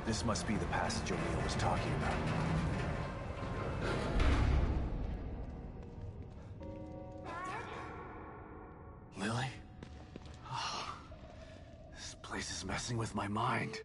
This must be the passage O'Neill was talking about. Lily? Oh, this place is messing with my mind.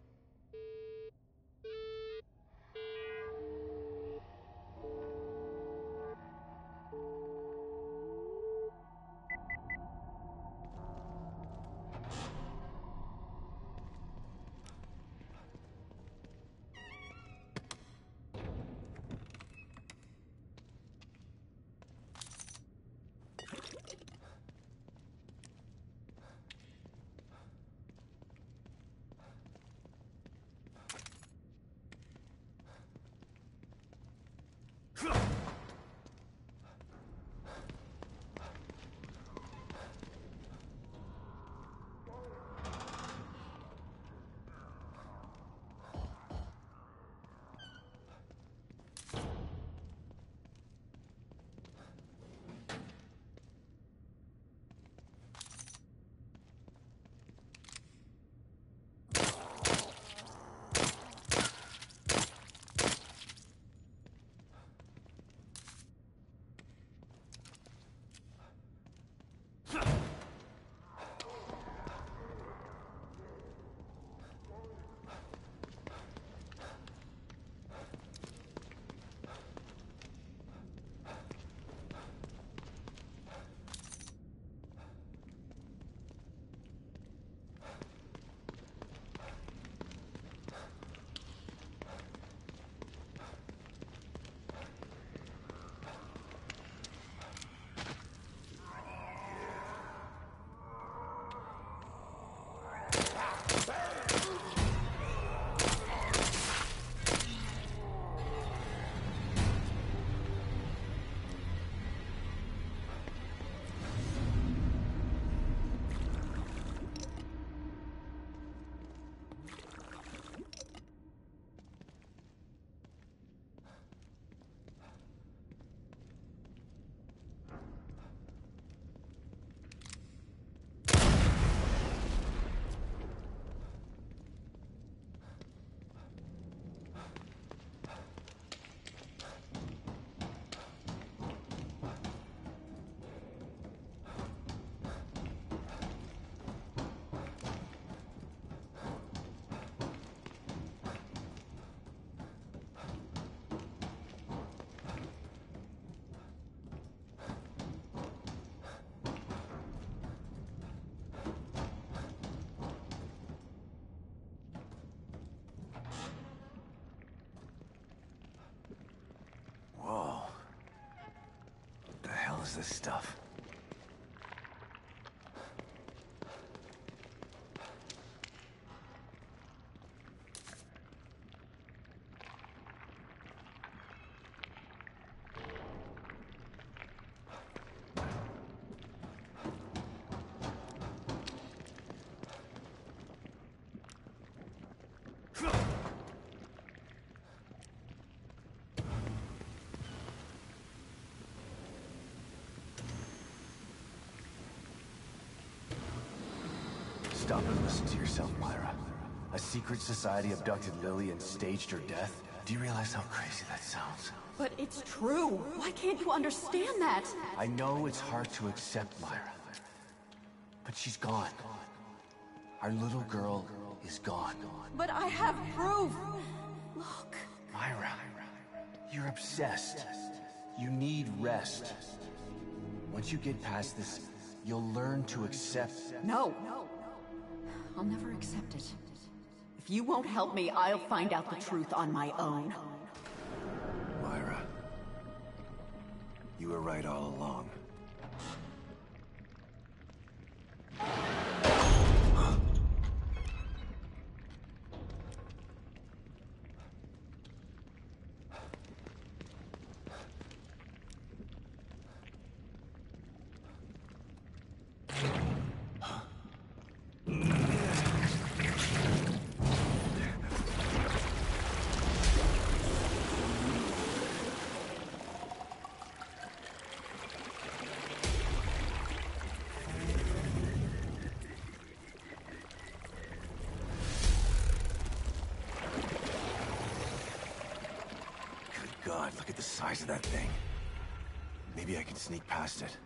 This stuff. Stop and listen to yourself, Myra. A secret society abducted Lily and staged her death? Do you realize how crazy that sounds? But it's true. Why can't you understand that? I know it's hard to accept, Myra. But she's gone. Our little girl is gone. But I have proof. Look. Myra, you're obsessed. You need rest. Once you get past this, you'll learn to accept... No. I'll never accept it. If you won't help me, I'll find out the truth on my own. Myra, you were right all along. God, look at the size of that thing. Maybe I can sneak past it.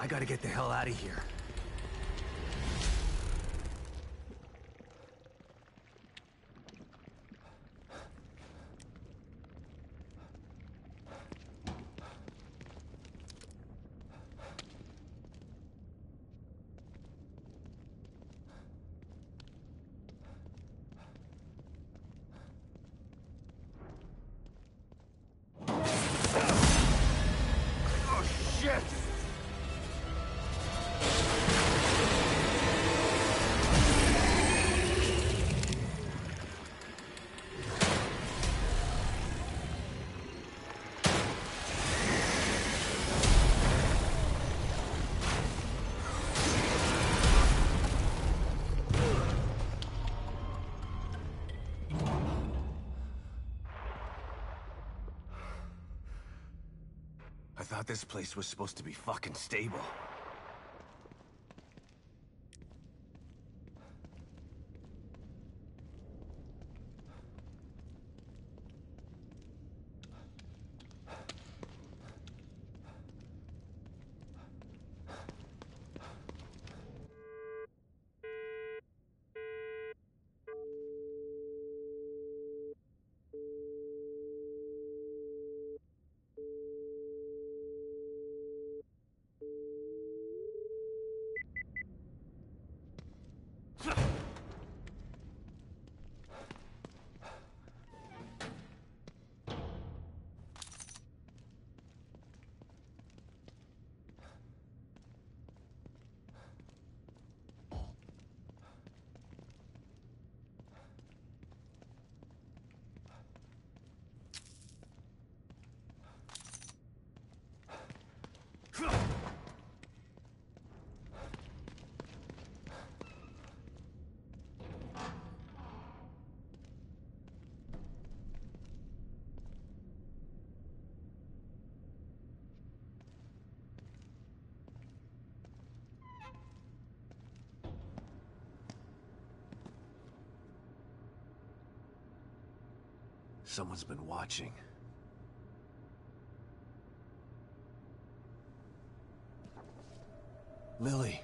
I gotta get the hell out of here. Oh, shit! I thought this place was supposed to be fucking stable. Someone's been watching. Lily.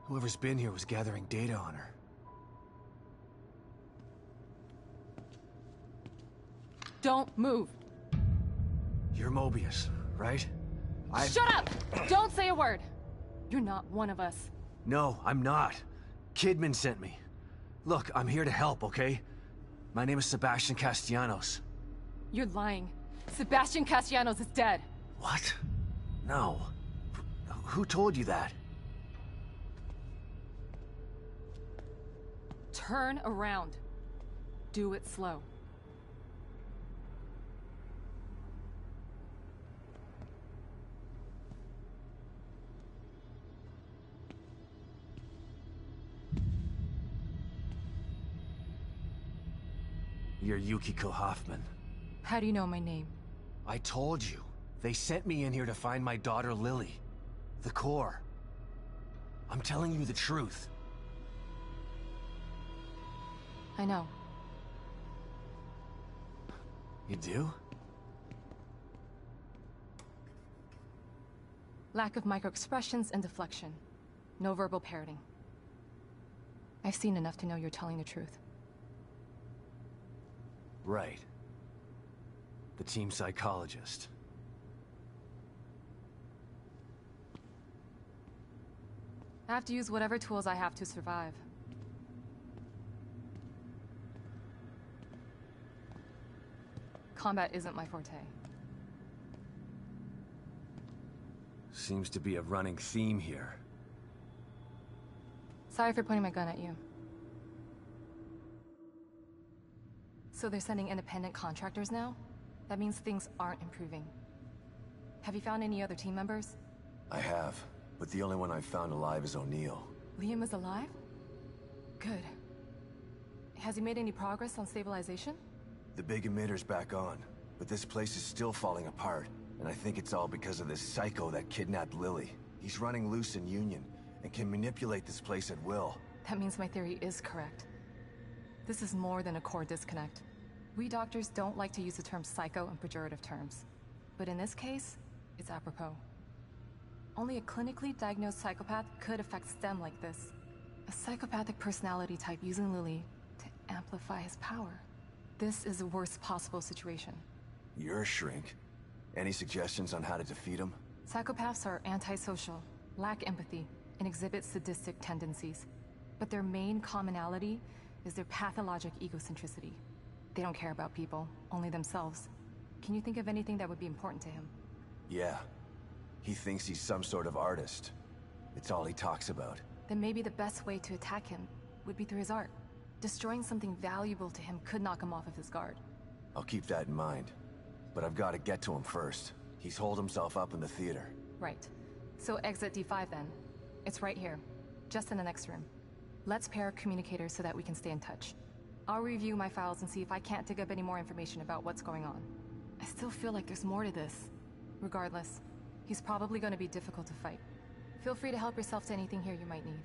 Whoever's been here was gathering data on her. Don't move. You're Mobius, right? Shut up! Don't say a word. You're not one of us. No, I'm not. Kidman sent me. Look, I'm here to help, okay? My name is Sebastian Castellanos. You're lying. Sebastian Castellanos is dead. What? No. Who told you that? Turn around. Do it slow. You're Yukiko Hoffman. How do you know my name? I told you. They sent me in here to find my daughter Lily. The core. I'm telling you the truth. I know. You do? Lack of microexpressions and deflection. No verbal parroting. I've seen enough to know you're telling the truth. Right. The team psychologist. I have to use whatever tools I have to survive. Combat isn't my forte. Seems to be a running theme here. Sorry for pointing my gun at you. So they're sending independent contractors now? That means things aren't improving. Have you found any other team members? I have, but the only one I've found alive is O'Neill. Liam is alive? Good. Has he made any progress on stabilization? The big emitter's back on, but this place is still falling apart, and I think it's all because of this psycho that kidnapped Lily. He's running loose in Union, and can manipulate this place at will. That means my theory is correct. This is more than a core disconnect. We doctors don't like to use the term psycho in pejorative terms. But in this case, it's apropos. Only a clinically diagnosed psychopath could affect STEM like this. A psychopathic personality type using Lily to amplify his power. This is the worst possible situation. You're a shrink. Any suggestions on how to defeat him? Psychopaths are antisocial, lack empathy, and exhibit sadistic tendencies. But their main commonality is their pathologic egocentricity. They don't care about people, only themselves. Can you think of anything that would be important to him? Yeah. He thinks he's some sort of artist. It's all he talks about. Then maybe the best way to attack him would be through his art. Destroying something valuable to him could knock him off of his guard. I'll keep that in mind. But I've got to get to him first. He's holed himself up in the theater. Right. So exit D5 then. It's right here, just in the next room. Let's pair communicators so that we can stay in touch. I'll review my files and see if I can't dig up any more information about what's going on. I still feel like there's more to this. Regardless, he's probably going to be difficult to fight. Feel free to help yourself to anything here you might need.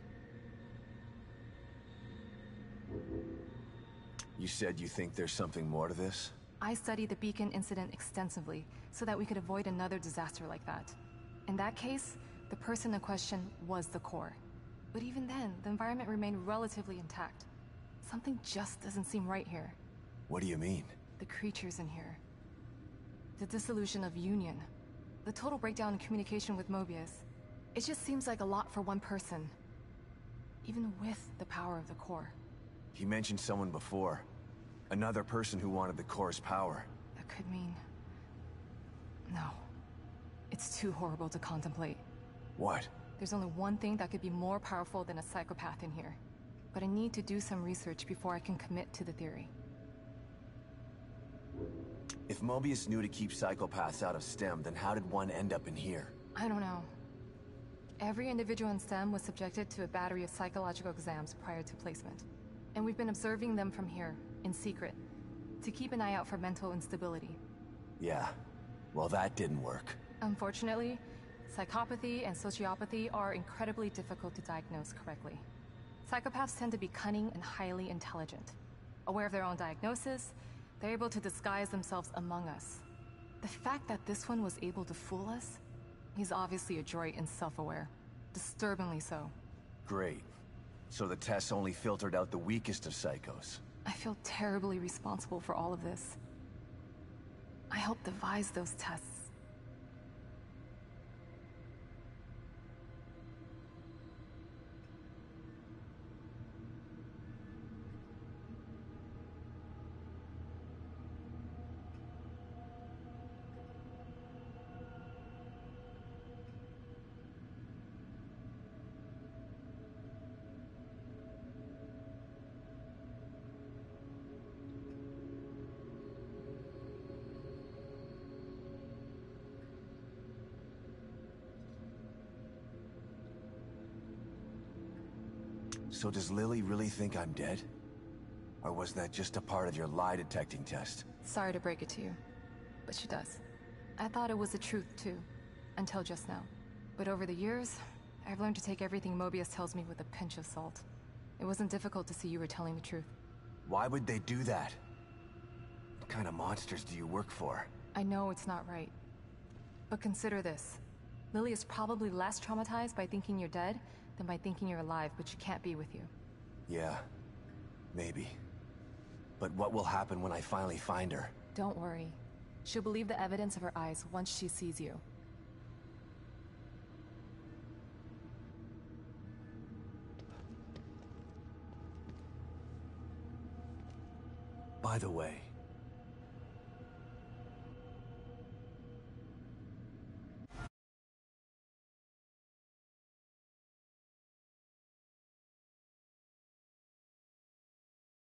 You said you think there's something more to this? I studied the Beacon incident extensively so that we could avoid another disaster like that. In that case, the person in question was the core. But even then, the environment remained relatively intact. Something just doesn't seem right here. What do you mean? The creatures in here. The dissolution of Union. The total breakdown in communication with Mobius. It just seems like a lot for one person. Even with the power of the core. He mentioned someone before. Another person who wanted the core's power. That could mean... No. It's too horrible to contemplate. What? There's only one thing that could be more powerful than a psychopath in here. But I need to do some research before I can commit to the theory. If Mobius knew to keep psychopaths out of STEM, then how did one end up in here? I don't know. Every individual in STEM was subjected to a battery of psychological exams prior to placement. And we've been observing them from here, in secret, to keep an eye out for mental instability. Yeah. Well, that didn't work. Unfortunately, psychopathy and sociopathy are incredibly difficult to diagnose correctly. Psychopaths tend to be cunning and highly intelligent. Aware of their own diagnosis, they're able to disguise themselves among us. The fact that this one was able to fool us, he's obviously adroit and self-aware. Disturbingly so. Great. So the tests only filtered out the weakest of psychos. I feel terribly responsible for all of this. I helped devise those tests. So does Lily really think I'm dead? Or was that just a part of your lie detecting test? Sorry to break it to you, but she does. I thought it was the truth too, until just now. But over the years, I've learned to take everything Mobius tells me with a pinch of salt. It wasn't difficult to see you were telling the truth. Why would they do that? What kind of monsters do you work for? I know it's not right. But consider this. Lily is probably less traumatized by thinking you're dead than by thinking you're alive, but she can't be with you. Yeah, maybe. But what will happen when I finally find her? Don't worry. She'll believe the evidence of her eyes once she sees you. By the way,